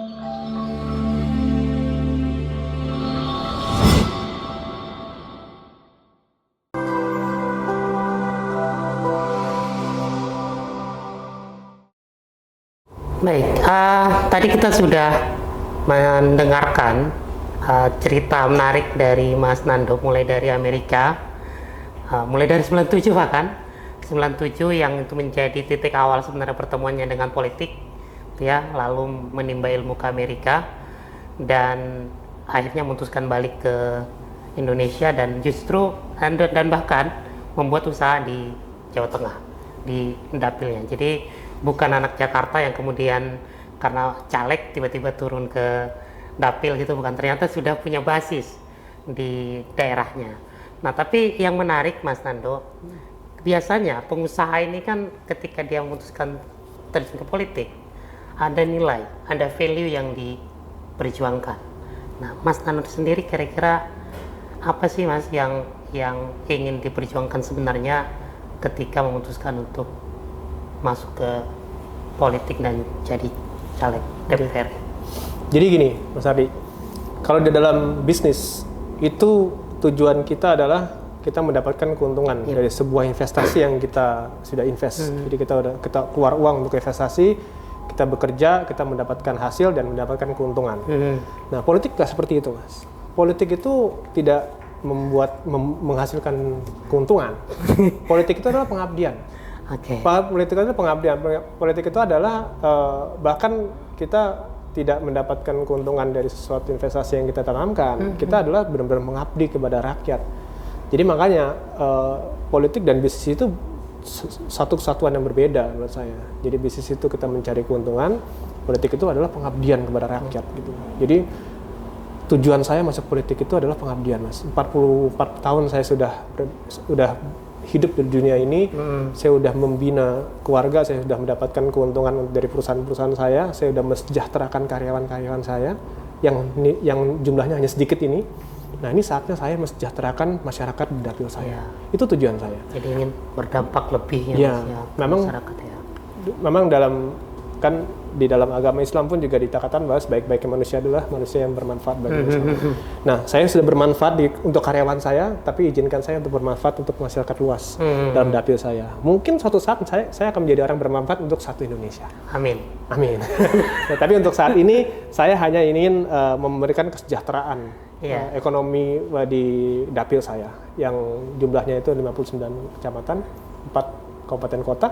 Baik, tadi kita sudah mendengarkan cerita menarik dari Mas Nando, mulai dari Amerika, mulai dari 97 bahkan 97 yang itu menjadi titik awal sebenarnya pertemuannya dengan politik, ya, lalu menimba ilmu ke Amerika dan akhirnya memutuskan balik ke Indonesia dan justru dan bahkan membuat usaha di Jawa Tengah, di dapilnya. Jadi bukan anak Jakarta yang kemudian karena caleg tiba-tiba turun ke dapil gitu, bukan, ternyata sudah punya basis di daerahnya. Nah, tapi yang menarik Mas Nando, biasanya pengusaha ini kan ketika dia memutuskan terjun ke politik, ada nilai, ada value yang diperjuangkan. Nah, Mas Nando sendiri kira-kira apa sih Mas yang ingin diperjuangkan sebenarnya ketika memutuskan untuk masuk ke politik dan jadi caleg DPR? Jadi gini, Mas Ardi, kalau di dalam bisnis itu tujuan kita adalah kita mendapatkan keuntungan dari sebuah investasi yang kita sudah invest. Jadi kita keluar uang untuk investasi, kita bekerja, kita mendapatkan hasil dan mendapatkan keuntungan. Nah, politik nggak seperti itu, Mas. Politik itu tidak menghasilkan keuntungan. Politik itu adalah pengabdian. Politik itu pengabdian. Politik itu adalah bahkan kita tidak mendapatkan keuntungan dari sesuatu investasi yang kita tanamkan. Kita adalah benar-benar mengabdi kepada rakyat. Jadi makanya politik dan bisnis itu satu kesatuan yang berbeda menurut saya. Jadi bisnis itu kita mencari keuntungan, politik itu adalah pengabdian kepada rakyat gitu. Jadi tujuan saya masuk politik itu adalah pengabdian, Mas. 44 tahun saya sudah hidup di dunia ini, saya sudah membina keluarga, saya sudah mendapatkan keuntungan dari perusahaan-perusahaan saya sudah mensejahterakan karyawan-karyawan saya yang jumlahnya hanya sedikit ini. Nah, ini saatnya saya mensejahterakan masyarakat di dapil saya. Itu tujuan saya. Jadi ingin berdampak lebih memang, masyarakat ya. Memang di dalam agama Islam pun juga dikatakan bahwa sebaik-baiknya manusia adalah manusia yang bermanfaat bagi masyarakat. Nah, saya sudah bermanfaat untuk karyawan saya, tapi izinkan saya untuk bermanfaat untuk masyarakat luas dalam dapil saya. Mungkin suatu saat saya akan menjadi orang bermanfaat untuk satu Indonesia. Amin. Nah, tapi untuk saat ini saya hanya ingin memberikan kesejahteraan ekonomi di dapil saya yang jumlahnya itu 59 kecamatan, 4 kabupaten kota,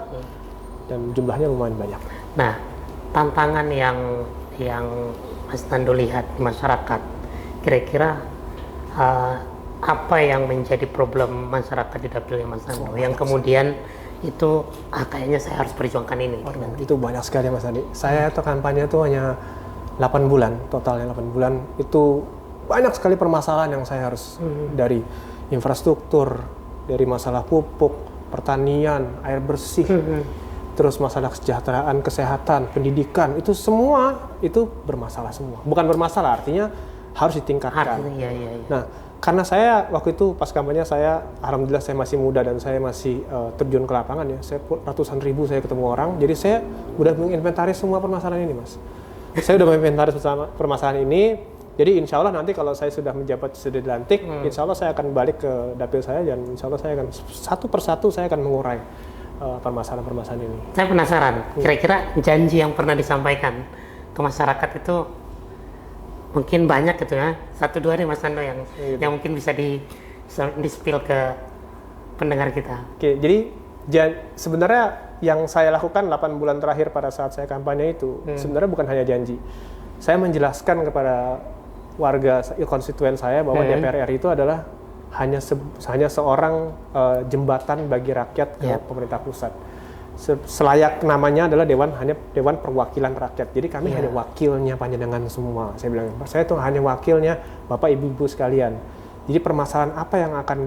dan jumlahnya lumayan banyak. Nah, tantangan yang Mas Nando lihat di masyarakat, kira-kira apa yang menjadi problem masyarakat di dapilnya Mas Nando yang kemudian itu kayaknya saya harus perjuangkan ini? Itu banyak sekali Mas Adi. Saya tuh kampanye itu hanya 8 bulan, totalnya 8 bulan. Itu banyak sekali permasalahan yang saya harus dari infrastruktur, dari masalah pupuk, pertanian, air bersih, terus masalah kesejahteraan, kesehatan, pendidikan, itu semua itu bermasalah semua. Bukan bermasalah, artinya harus ditingkatkan. Nah, karena saya waktu itu pas kampanye alhamdulillah saya masih muda dan saya masih terjun ke lapangan ya. Saya ratusan ribu saya ketemu orang, jadi saya udah menginventaris semua permasalahan ini, Mas. Saya udah menginventaris permasalahan ini. Jadi insya Allah nanti kalau saya sudah menjabat, sudah dilantik, insya Allah saya akan balik ke dapil saya dan insya Allah saya akan satu persatu saya akan mengurai permasalahan-permasalahan ini. Saya penasaran, kira-kira janji yang pernah disampaikan ke masyarakat itu mungkin banyak gitu ya, 1-2 nih Mas Nando yang mungkin bisa di-spill ke pendengar kita. Oke, jadi sebenarnya yang saya lakukan 8 bulan terakhir pada saat saya kampanye itu sebenarnya bukan hanya janji. Saya menjelaskan kepada warga konstituen saya bahwa DPR RI itu adalah hanya seorang jembatan bagi rakyat ke pemerintah pusat. Selayak namanya adalah Dewan Perwakilan Rakyat. Jadi kami hanya wakilnya panjenengan semua. Saya bilang, saya itu hanya wakilnya Bapak Ibu-Ibu sekalian. Jadi permasalahan apa yang akan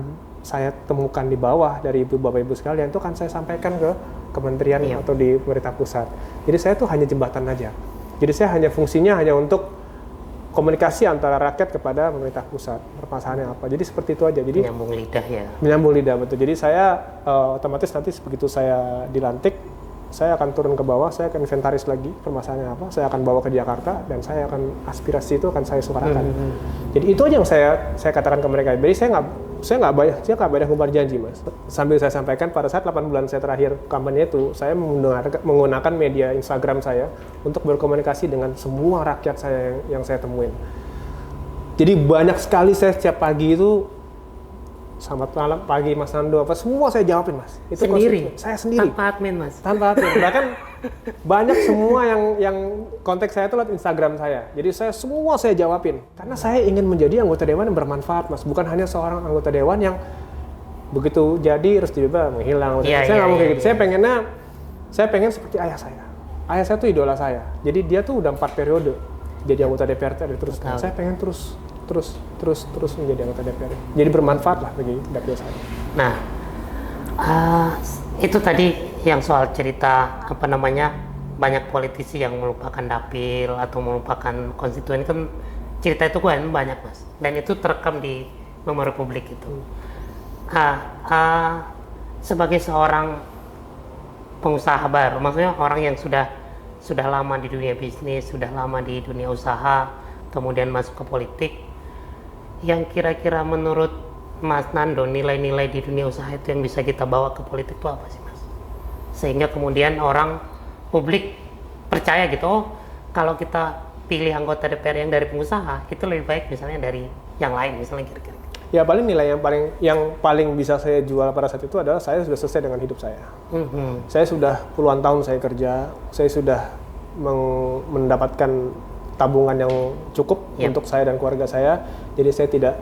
saya temukan di bawah dari Bapak Ibu sekalian itu akan saya sampaikan ke kementerian atau di pemerintah pusat. Jadi saya tuh hanya jembatan aja. Jadi saya fungsinya hanya untuk komunikasi antara rakyat kepada pemerintah pusat, permasalahannya apa. Jadi seperti itu aja. Jadi menyambung lidah ya. Menyambung lidah, betul. Jadi saya otomatis nanti begitu saya dilantik, saya akan turun ke bawah, saya akan inventaris lagi permasalahannya apa, saya akan bawa ke Jakarta dan saya akan aspirasi itu akan saya suarakan. Jadi itu aja yang saya katakan ke mereka. Jadi saya nggak banyak ngumbar janji, Mas. Sambil saya sampaikan pada saat 8 bulan saya terakhir kampanye itu, saya menggunakan media Instagram saya untuk berkomunikasi dengan semua rakyat saya yang saya temuin. Jadi banyak sekali saya setiap pagi itu, selamat malam, pagi Mas Nando, apa semua saya jawabin, Mas. Itu sendiri? Saya sendiri. Tanpa admin, Mas? Tanpa admin. Bahkan banyak semua yang kontak saya itu lewat Instagram saya. Jadi semua saya jawabin. Karena saya ingin menjadi anggota dewan yang bermanfaat, Mas. Bukan hanya seorang anggota dewan yang begitu jadi terus tiba-tiba menghilang. Saya nggak mau kayak gitu. Saya pengen seperti ayah saya. Ayah saya tuh idola saya. Jadi dia tuh udah 4 periode jadi anggota DPR terus. Saya pengen terus menjadi anggota DPR. Jadi bermanfaat lah bagi dapil saya. Nah, itu tadi yang soal cerita banyak politisi yang melupakan dapil atau melupakan konstituen, kan cerita itu kan banyak, Mas. Dan itu terekam di memori publik itu. Sebagai seorang pengusaha baru, maksudnya orang yang sudah lama di dunia bisnis, sudah lama di dunia usaha, kemudian masuk ke politik, yang kira-kira menurut Mas Nando nilai-nilai di dunia usaha itu yang bisa kita bawa ke politik itu apa sih, Mas? Sehingga kemudian publik percaya gitu, kalau kita pilih anggota DPR yang dari pengusaha itu lebih baik misalnya dari yang lain, misalnya kira-kira. Ya paling nilai yang paling bisa saya jual pada saat itu adalah saya sudah selesai dengan hidup saya. Saya sudah puluhan tahun saya kerja, saya sudah mendapatkan tabungan yang cukup untuk saya dan keluarga saya. Jadi saya tidak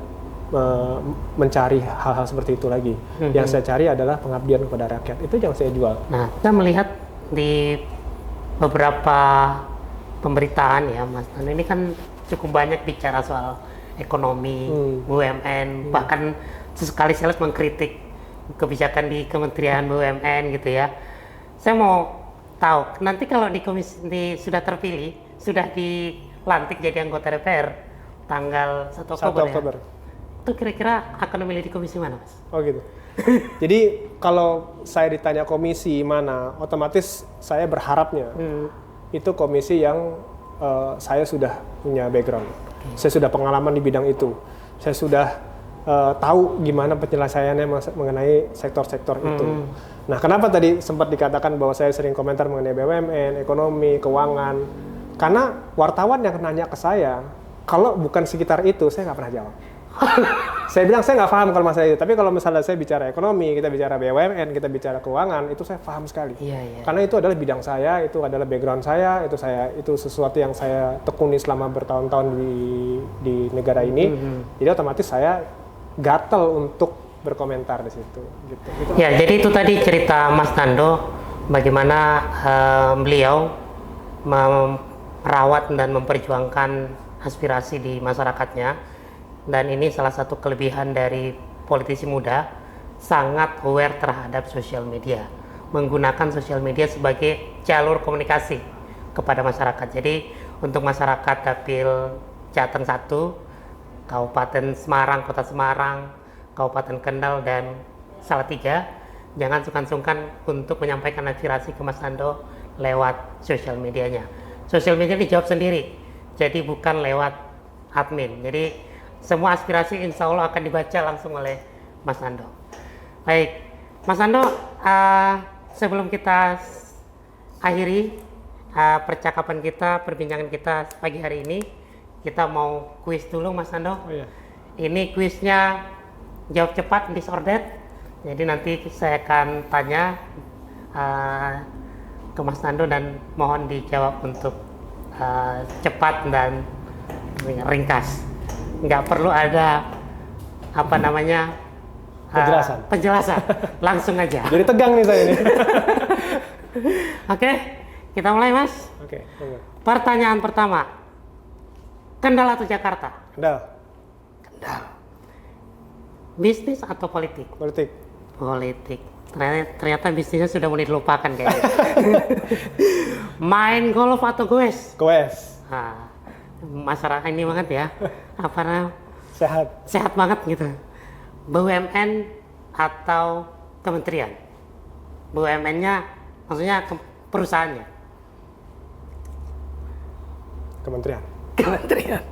mencari hal-hal seperti itu lagi. Yang saya cari adalah pengabdian kepada rakyat. Itu yang saya jual. Nah, kita melihat di beberapa pemberitaan ya, Mas Nando, ini kan cukup banyak bicara soal ekonomi, BUMN, bahkan sesekali saya mengkritik kebijakan di Kementerian BUMN gitu ya. Saya mau tahu, nanti kalau sudah terpilih, sudah dilantik jadi anggota DPR tanggal 1 Oktober. Ya, itu kira-kira akan memilih di komisi mana, Mas? Oh gitu. Jadi kalau saya ditanya komisi mana, otomatis saya berharapnya itu komisi yang saya sudah punya background. Saya sudah pengalaman di bidang itu. Saya sudah tahu gimana penyelesaiannya mengenai sektor-sektor itu. Nah, kenapa tadi sempat dikatakan bahwa saya sering komentar mengenai BUMN, ekonomi, keuangan? Karena wartawan yang nanya ke saya, kalau bukan sekitar itu, saya nggak pernah jawab. Saya bilang saya nggak paham kalau masalah itu. Tapi kalau misalnya saya bicara ekonomi, kita bicara BUMN, kita bicara keuangan, itu saya paham sekali. Karena itu adalah bidang saya, itu adalah background saya, itu sesuatu yang saya tekuni selama bertahun-tahun di negara ini. Jadi otomatis saya gatel untuk berkomentar di situ. Gitu. Ya, jadi itu tadi cerita Mas Nando bagaimana beliau merawat dan memperjuangkan aspirasi di masyarakatnya. Dan ini salah satu kelebihan dari politisi muda, sangat aware terhadap sosial media, menggunakan sosial media sebagai jalur komunikasi kepada masyarakat. Jadi untuk masyarakat dapil Jateng 1, Kabupaten Semarang, Kota Semarang, Kabupaten Kendal, dan Salatiga, jangan sungkan-sungkan untuk menyampaikan aspirasi ke Mas Nando lewat sosial medianya. Sosial media dijawab sendiri, jadi bukan lewat admin. Jadi semua aspirasi insya Allah akan dibaca langsung oleh Mas Nando. Baik, Mas Nando, sebelum kita akhiri percakapan kita, perbincangan kita pagi hari ini, kita mau kuis dulu, Mas Nando. Oh, iya. Ini kuisnya jawab cepat, disordered. Jadi nanti saya akan tanya ke Mas Nando dan mohon dijawab untuk cepat dan ringkas. Nggak perlu ada penjelasan. Langsung aja. Jadi tegang nih saya ini. Oke, kita mulai, Mas. Oke. Pertanyaan pertama, Kendal atau Jakarta? Kendal. Bisnis atau politik? Politik. Ternyata bisnisnya sudah mulai dilupakan kayaknya. Main golf atau goes? Goes. Nah, masyarakat ini banget ya, sehat banget gitu. BUMN atau kementerian? BUMN-nya maksudnya perusahaannya? Kementerian. Kementerian.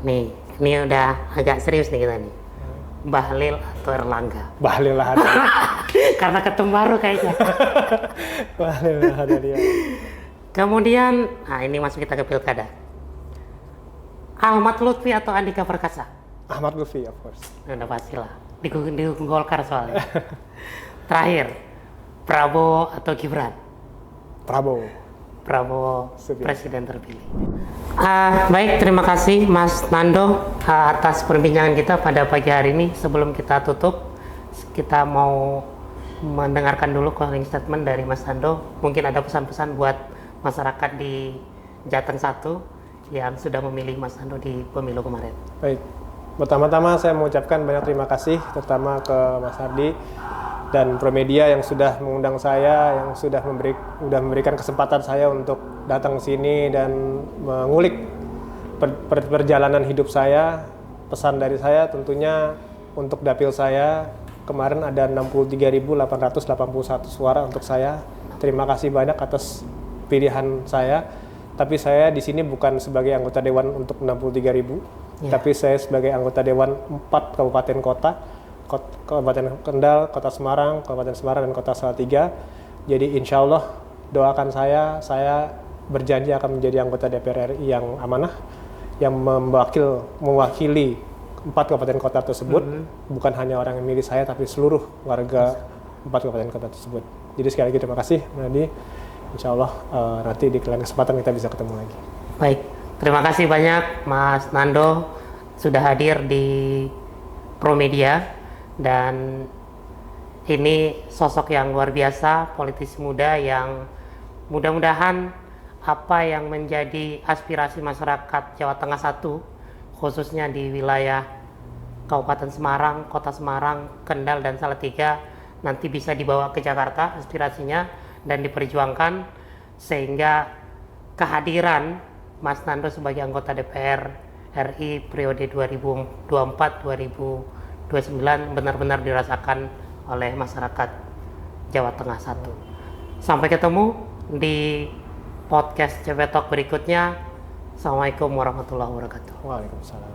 Nih, ini udah agak serius nih kita nih. Bahlil atau Erlangga? Bahlil lah ada. Karena ketum baru kayaknya. Bahlil lah ada dia. Kemudian, nah ini masuk kita ke pilkada. Ahmad Lutfi atau Andika Perkasa? Ahmad Lutfi, of course. Udah pastilah. Dukung Golkar soalnya. Terakhir, Prabowo atau Gibran? Prabowo. Prabowo Setuju. presiden terpilih. Baik, terima kasih Mas Nando atas perbincangan kita pada pagi hari ini. Sebelum kita tutup, kita mau mendengarkan dulu closing statement dari Mas Nando. Mungkin ada pesan-pesan buat masyarakat di Jateng 1 yang sudah memilih Mas Nando di pemilu kemarin. Baik, pertama-tama saya mengucapkan banyak terima kasih, terutama ke Mas Hardi dan Promedia yang sudah mengundang saya, yang sudah memberikan kesempatan saya untuk datang ke sini dan mengulik perjalanan hidup saya. Pesan dari saya tentunya untuk dapil saya, kemarin ada 63.881 suara untuk saya. Terima kasih banyak atas pilihan saya. Tapi saya di sini bukan sebagai anggota dewan untuk 63.000, tapi saya sebagai anggota dewan 4 kabupaten kota, Kabupaten Kendal, Kota Semarang, Kabupaten Semarang, dan Kota Salatiga. Jadi insya Allah doakan saya berjanji akan menjadi anggota DPR RI yang amanah, yang mewakili 4 kabupaten kota tersebut, bukan hanya orang yang milih saya, tapi seluruh warga 4 kabupaten kota tersebut. Jadi sekali lagi terima kasih, Nadi. Insya Allah nanti di lain kesempatan kita bisa ketemu lagi. Baik, terima kasih banyak Mas Nando sudah hadir di Promedia, dan ini sosok yang luar biasa, politisi muda yang mudah-mudahan apa yang menjadi aspirasi masyarakat Jawa Tengah 1, khususnya di wilayah Kabupaten Semarang, Kota Semarang, Kendal, dan Salatiga, nanti bisa dibawa ke Jakarta aspirasinya dan diperjuangkan, sehingga kehadiran Mas Nando sebagai anggota DPR RI periode 2024-2029 benar-benar dirasakan oleh masyarakat Jawa Tengah 1. Sampai ketemu di podcast CP Talk berikutnya. Assalamualaikum warahmatullahi wabarakatuh. Waalaikumsalam.